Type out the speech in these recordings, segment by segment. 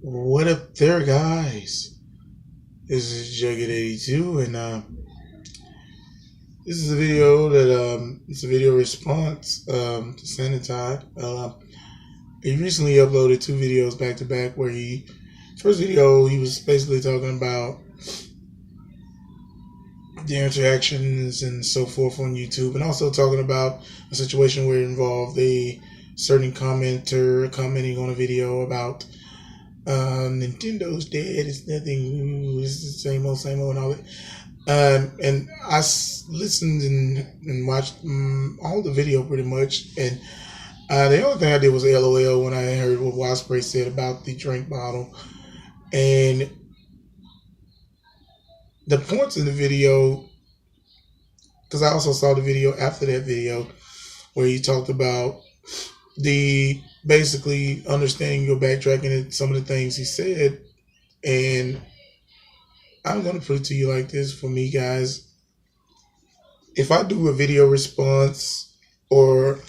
What up there, guys? This is Jugget82, and this is a video it's a video response to Sanitide. He recently uploaded two videos back to back where first video, he was basically talking about the interactions and so forth on YouTube, and also talking about a situation where it involved a certain commenter commenting on a video about Nintendo's dead. It's nothing. It's the same old, and all that. And I listened and watched all the video pretty much. And the only thing I did was LOL when I heard what Wasprey said about the drink bottle. And the points in the video, because I also saw the video after that video where he talked about the basically understanding your backtracking and some of the things he said. And I'm going to put it to you like this for me, guys. If I do a video response or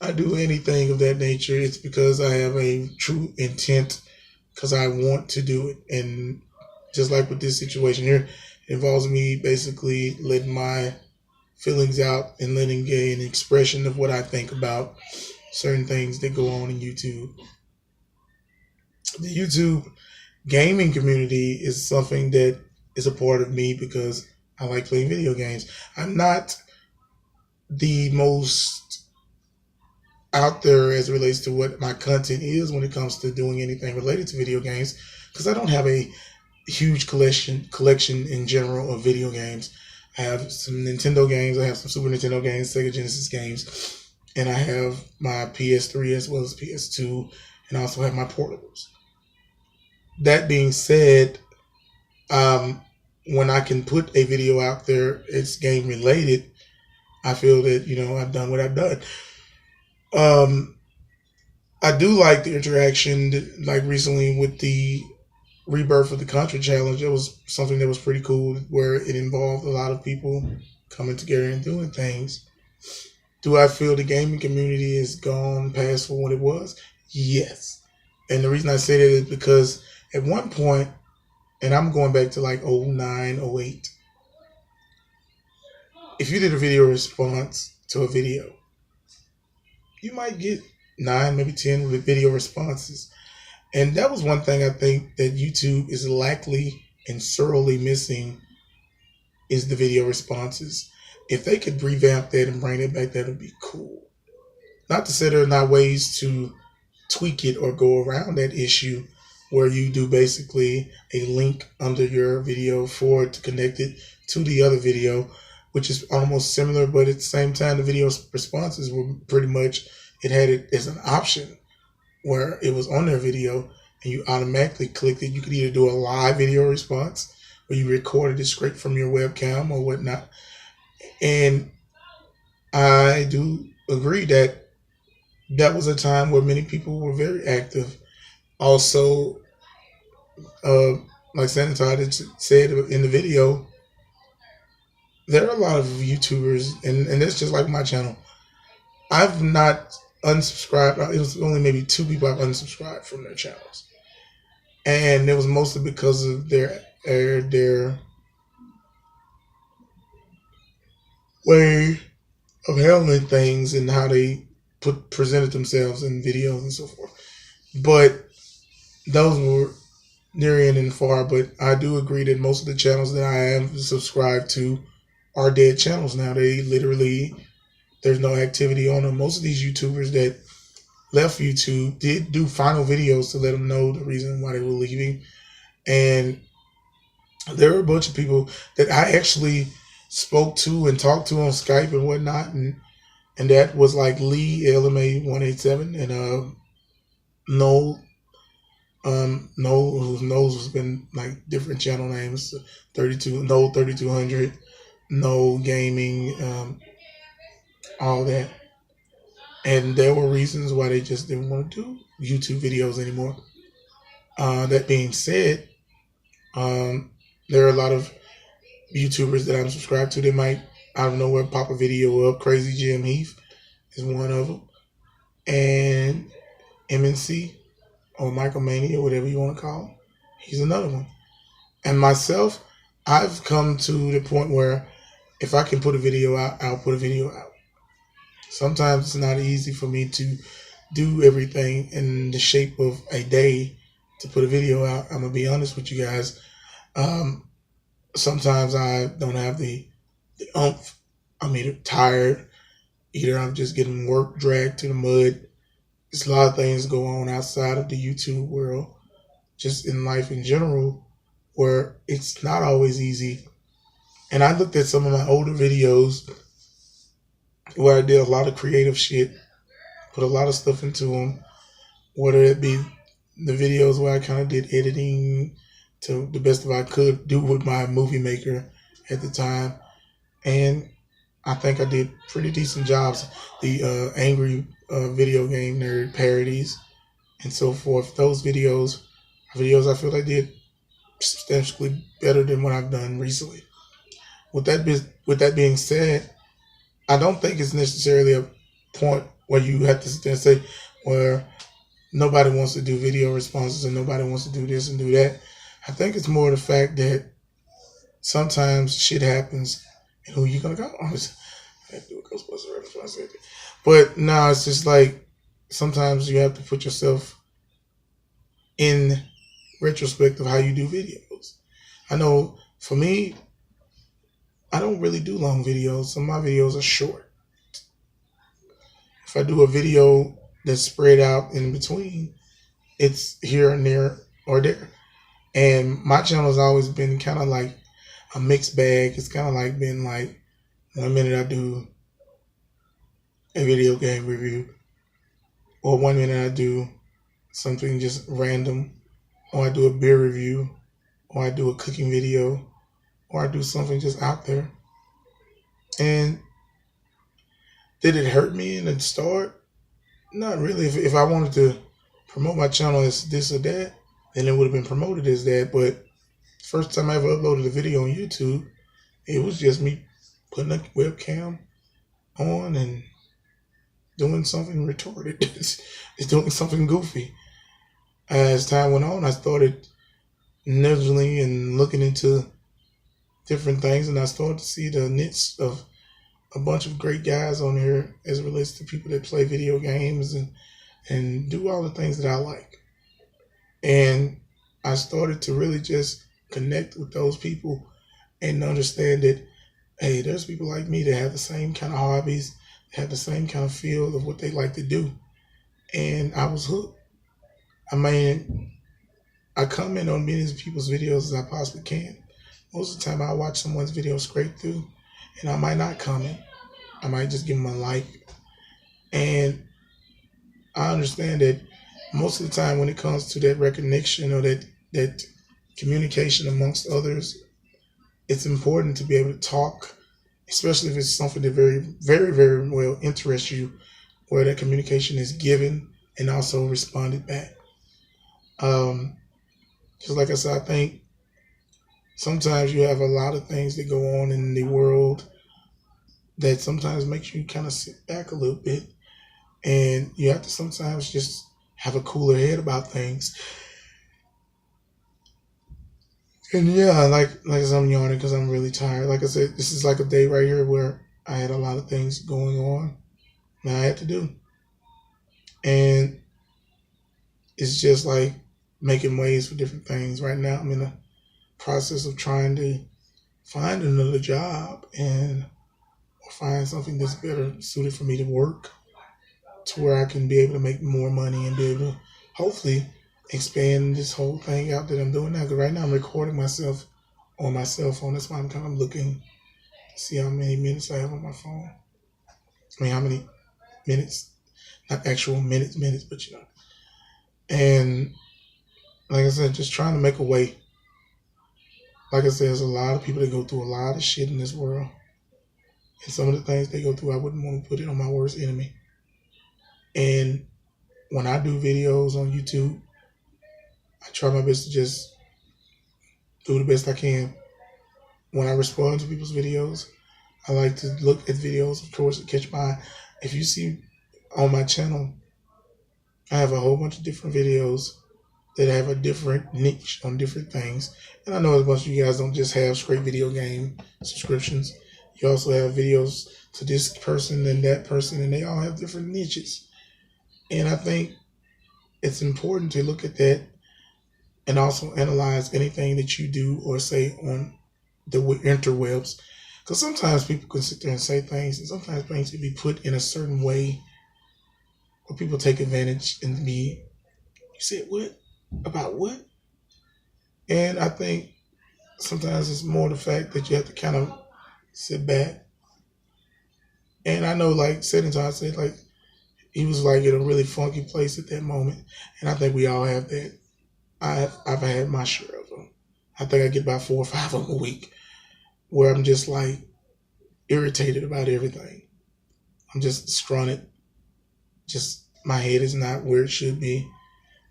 I do anything of that nature, it's because I have a true intent, because I want to do it. And just like with this situation here, it involves me basically letting my feelings out and letting get an expression of what I think about certain things that go on in YouTube. The YouTube gaming community is something that is a part of me because I like playing video games. I'm not the most out there as it relates to what my content is when it comes to doing anything related to video games, because I don't have a huge collection in general of video games. I have some Nintendo games, I have some Super Nintendo games, Sega Genesis games, and I have my PS3 as well as PS2, and I also have my portables. That being said, when I can put a video out there, it's game related, I feel that, I've done what I've done. I do like the interaction, like recently with the rebirth of the Contra Challenge. It was something that was pretty cool, where it involved a lot of people coming together and doing things. Do I feel the gaming community is gone past for what it was? Yes. And the reason I say that is because at one point, and I'm going back to like 09, 08, if you did a video response to a video, you might get 9, maybe 10 video responses. And that was one thing I think that YouTube is likely and sorely missing, is the video responses. If they could revamp that and bring it back, that would be cool. Not to say there are not ways to tweak it or go around that issue, where you do basically a link under your video for it to connect it to the other video, which is almost similar, but at the same time, the video responses were pretty much, it had it as an option where it was on their video and you automatically clicked it. You could either do a live video response where you recorded it straight from your webcam or whatnot. And I do agree that that was a time where many people were very active. Also, like Sanitide said in the video, there are a lot of YouTubers, and that's just like my channel. I've not unsubscribed. It was only maybe 2 people I've unsubscribed from their channels, and it was mostly because of their way of handling things and how they presented themselves in videos and so forth. But those were near in and far. But I do agree that most of the channels that I am subscribed to are dead channels now. They literally, there's no activity on them. Most of these YouTubers that left YouTube did do final videos to let them know the reason why they were leaving. And there were a bunch of people that I actually spoke to and talked to on Skype and whatnot. And that was like Lee, LMA187, and Noel, whose knows has been like different channel names, Noel 3200, Noel Gaming, all that. And there were reasons why they just didn't want to do YouTube videos anymore. That being said, there are a lot of YouTubers that I'm subscribed to. They might out of nowhere pop a video up. Crazy Jim Heath is one of them, and MNC. or Michael Mania, whatever you want to call him. He's another one. And myself, I've come to the point where if I can put a video out, I'll put a video out. Sometimes it's not easy for me to do everything in the shape of a day to put a video out. I'm gonna be honest with you guys. Sometimes I don't have the oomph. I'm either tired, either I'm just getting work dragged to the mud. There's a lot of things go on outside of the YouTube world, just in life in general, where it's not always easy. And I looked at some of my older videos where I did a lot of creative shit, put a lot of stuff into them, whether it be the videos where I kind of did editing to the best of I could do with my movie maker at the time. And I think I did pretty decent jobs. The angry video game nerd parodies and so forth. Those videos are videos I feel I did substantially better than what I've done recently. With that being said, I don't think it's necessarily a point where you have to sit there and say, where nobody wants to do video responses and nobody wants to do this and do that. I think it's more the fact that sometimes shit happens and who you gonna go on. I have to do a Ghostbuster reference when I said that. But no, it's just like sometimes you have to put yourself in retrospect of how you do videos. I know for me, I don't really do long videos. Some of my videos are short. If I do a video that's spread out in between, it's here and there or there. And my channel has always been kind of like a mixed bag. It's kind of like been like 1 minute I do a video game review, or 1 minute I do something just random, or I do a beer review, or I do a cooking video, or I do something just out there. And did it hurt me in the start? Not really. If I wanted to promote my channel as this or that, then it would have been promoted as that. But first time I ever uploaded a video on YouTube, it was just me putting a webcam on and doing something retarded. It's doing something goofy. As time went on, I started niggling and looking into different things, and I started to see the niche of a bunch of great guys on here as it relates to people that play video games and do all the things that I like. And I started to really just connect with those people and understand that, hey, there's people like me that have the same kind of hobbies, have the same kind of feel of what they like to do. And I was hooked. I mean, I comment on many people's videos as I possibly can. Most of the time I watch someone's video straight through, and I might not comment. I might just give them a like. And I understand that most of the time when it comes to that recognition or that communication amongst others, it's important to be able to talk, especially if it's something that very, very, very well interests you, where that communication is given and also responded back. Just like I said, I think sometimes you have a lot of things that go on in the world that sometimes makes you kind of sit back a little bit, and you have to sometimes just have a cooler head about things. And yeah, like I said, I'm yawning because I'm really tired. Like I said, this is like a day right here where I had a lot of things going on that I had to do. And it's just like making ways for different things. Right now, I'm in the process of trying to find another job and find something that's better suited for me to work, to where I can be able to make more money and be able to hopefully expand this whole thing out that I'm doing now. Because right now I'm recording myself on my cell phone. That's why I'm kind of looking to see how many minutes I have on my phone. I mean, how many minutes, not actual minutes, but you know. And like I said, just trying to make a way. Like I said, there's a lot of people that go through a lot of shit in this world. And some of the things they go through, I wouldn't want to put it on my worst enemy. And when I do videos on YouTube, I try my best to just do the best I can. When I respond to people's videos, I like to look at videos, of course, to catch my eye. If you see on my channel, I have a whole bunch of different videos that have a different niche on different things. And I know a bunch of you guys don't just have straight video game subscriptions. You also have videos to this person and that person, and they all have different niches. And I think it's important to look at that and also analyze anything that you do or say on the interwebs. Because sometimes people can sit there and say things, and sometimes things can be put in a certain way where people take advantage and be, you said what? About what? And I think sometimes it's more the fact that you have to kind of sit back. And I know, like Setting Time said, like he was like in a really funky place at that moment, and I think we all have that. I've had my share of them. I think I get about 4 or 5 of them a week where I'm just like irritated about everything. I'm just strung. Just my head is not where it should be,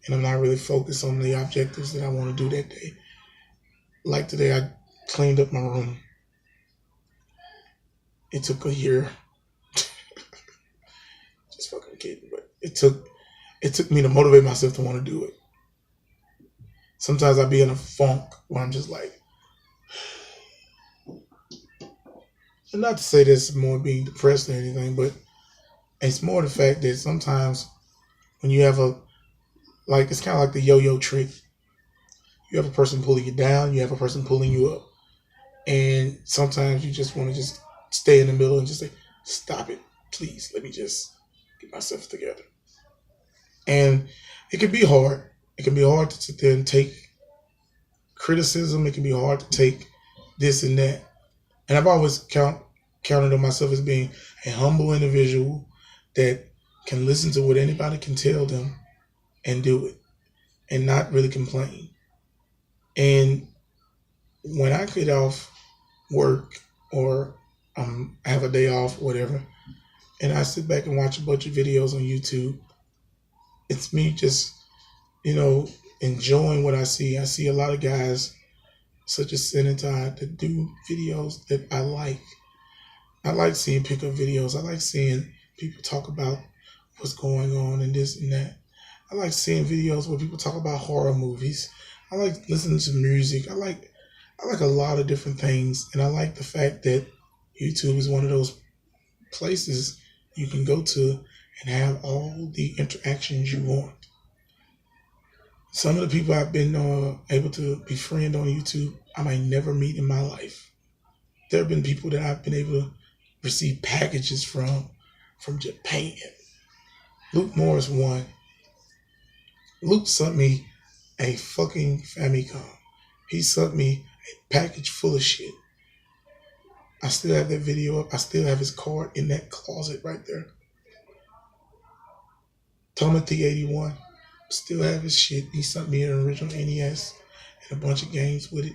and I'm not really focused on the objectives that I want to do that day. Like today, I cleaned up my room. It took a year. Just fucking kidding, but it took me to motivate myself to want to do it. Sometimes I be in a funk where I'm just like, and not to say this more being depressed or anything, but it's more the fact that sometimes when you have it's kind of like the yo-yo trick. You have a person pulling you down, you have a person pulling you up. And sometimes you just want to just stay in the middle and just say, stop it, please. Let me just get myself together. And it can be hard. It can be hard to sit there and take criticism. It can be hard to take this and that. And I've always counted on myself as being a humble individual that can listen to what anybody can tell them and do it and not really complain. And when I get off work or have a day off, whatever, and I sit back and watch a bunch of videos on YouTube, it's me just, enjoying what I see. I see a lot of guys such as Senatide that do videos that I like. I like seeing pickup videos. I like seeing people talk about what's going on and this and that. I like seeing videos where people talk about horror movies. I like listening to music. I like a lot of different things, and I like the fact that YouTube is one of those places you can go to and have all the interactions you want. Some of the people I've been able to befriend on YouTube, I might never meet in my life. There have been people that I've been able to receive packages from Japan. Luke Morris won. Luke sent me a fucking Famicom. He sent me a package full of shit. I still have that video up. I still have his card in that closet right there. Timothy 81. Still have his shit. He sent me an original NES and a bunch of games with it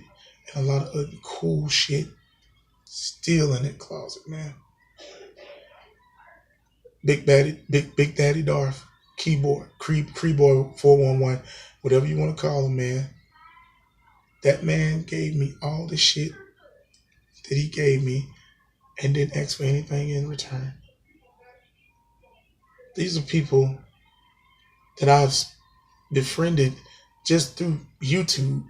and a lot of other cool shit. Still in that closet, man. Big Daddy Darth. Keyboard. Creeboy 411. Whatever you want to call him, man. That man gave me all the shit that he gave me and didn't ask for anything in return. These are people that I've befriended just through YouTube.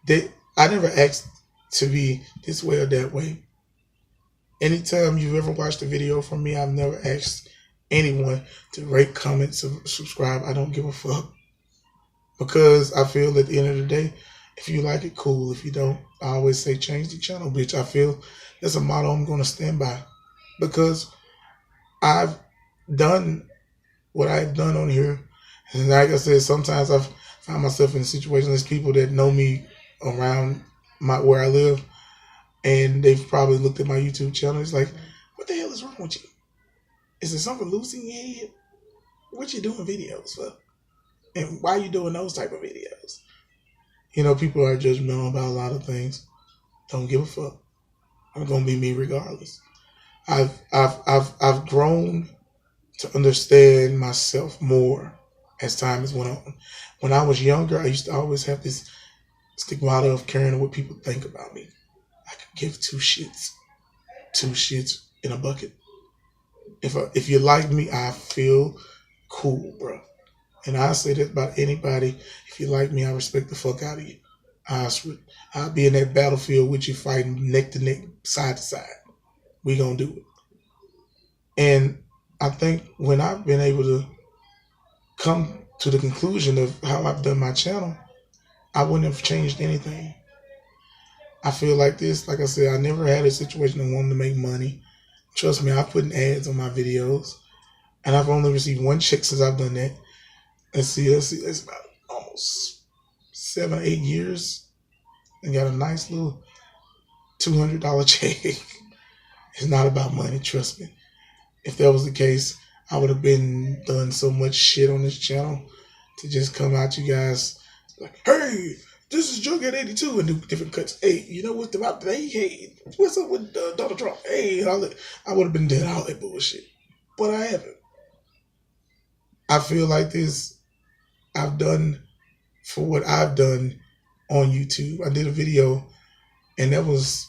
That I never asked to be this way or that way. Anytime you've ever watched a video from me, I've never asked anyone to rate, comment, subscribe. I don't give a fuck. Because I feel at the end of the day, if you like it, cool. If you don't, I always say change the channel, bitch. I feel that's a motto I'm going to stand by. Because I've done what I've done on here. And like I said, sometimes I've found myself in situations. There's people that know me around where I live, and they've probably looked at my YouTube channel. It's like, what the hell is wrong with you? Is there something loose in your head? What you doing videos for? And why you doing those type of videos? People are judgmental about a lot of things. Don't give a fuck. I'm gonna be me regardless. I've grown to understand myself more as time has went on. When I was younger, I used to always have this stigmata of caring what people think about me. I could give two shits in a bucket. If you like me, I feel cool, bro. And I say that about anybody. If you like me, I respect the fuck out of you. I'll be in that battlefield with you fighting neck to neck, side to side. We gonna do it. And I think when I've been able to come to the conclusion of how I've done my channel, I wouldn't have changed anything. I feel like this, like I said, I never had a situation of wanting to make money. Trust me, I've put ads on my videos, and I've only received one check since I've done that. Let's see, it's about almost 7 or 8 years, and got a nice little $200 check. It's not about money, trust me. If that was the case, I would have been done so much shit on this channel to just come out you guys like, hey, this is Jughead82 and do different cuts. Hey, you know what's about today? Hey, what's up with Donald Trump? Hey, I would have been dead all that bullshit, but I haven't. I feel like this I've done for what I've done on YouTube. I did a video, and that was,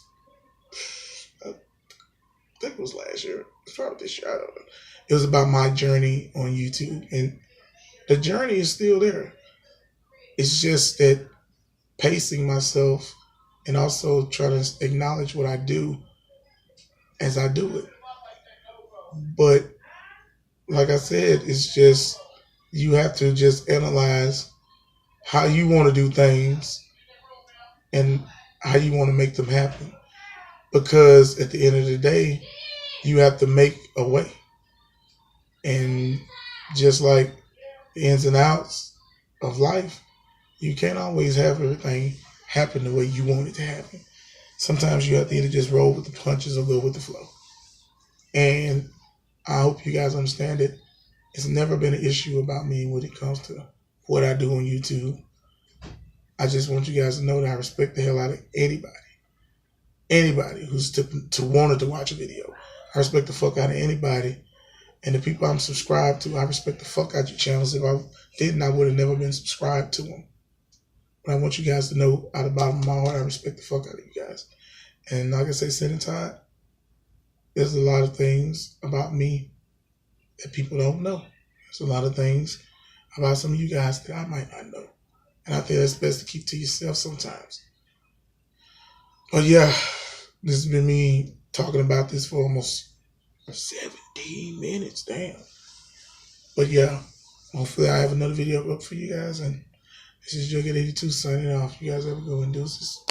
I think it was last year. It's probably this year. I don't know. It was about my journey on YouTube, and the journey is still there. It's just that pacing myself and also trying to acknowledge what I do as I do it. But like I said, it's just you have to just analyze how you want to do things and how you want to make them happen. Because at the end of the day, you have to make a way. And just like the ins and outs of life, you can't always have everything happen the way you want it to happen. Sometimes you have to either just roll with the punches or go with the flow. And I hope you guys understand that it's never been an issue about me when it comes to what I do on YouTube. I just want you guys to know that I respect the hell out of anybody who's to wanted to watch a video. I respect the fuck out of anybody. And the people I'm subscribed to, I respect the fuck out your channels. If I didn't, I would have never been subscribed to them. But I want you guys to know, out of the bottom of my heart, I respect the fuck out of you guys. And like I say, Senatide, there's a lot of things about me that people don't know. There's a lot of things about some of you guys that I might not know. And I think that's best to keep to yourself sometimes. But yeah, this has been me talking about this for almost 17 minutes. Damn. But yeah, hopefully I have another video up for you guys. And this is Jughead82 signing off. You guys have a good one. Deuces.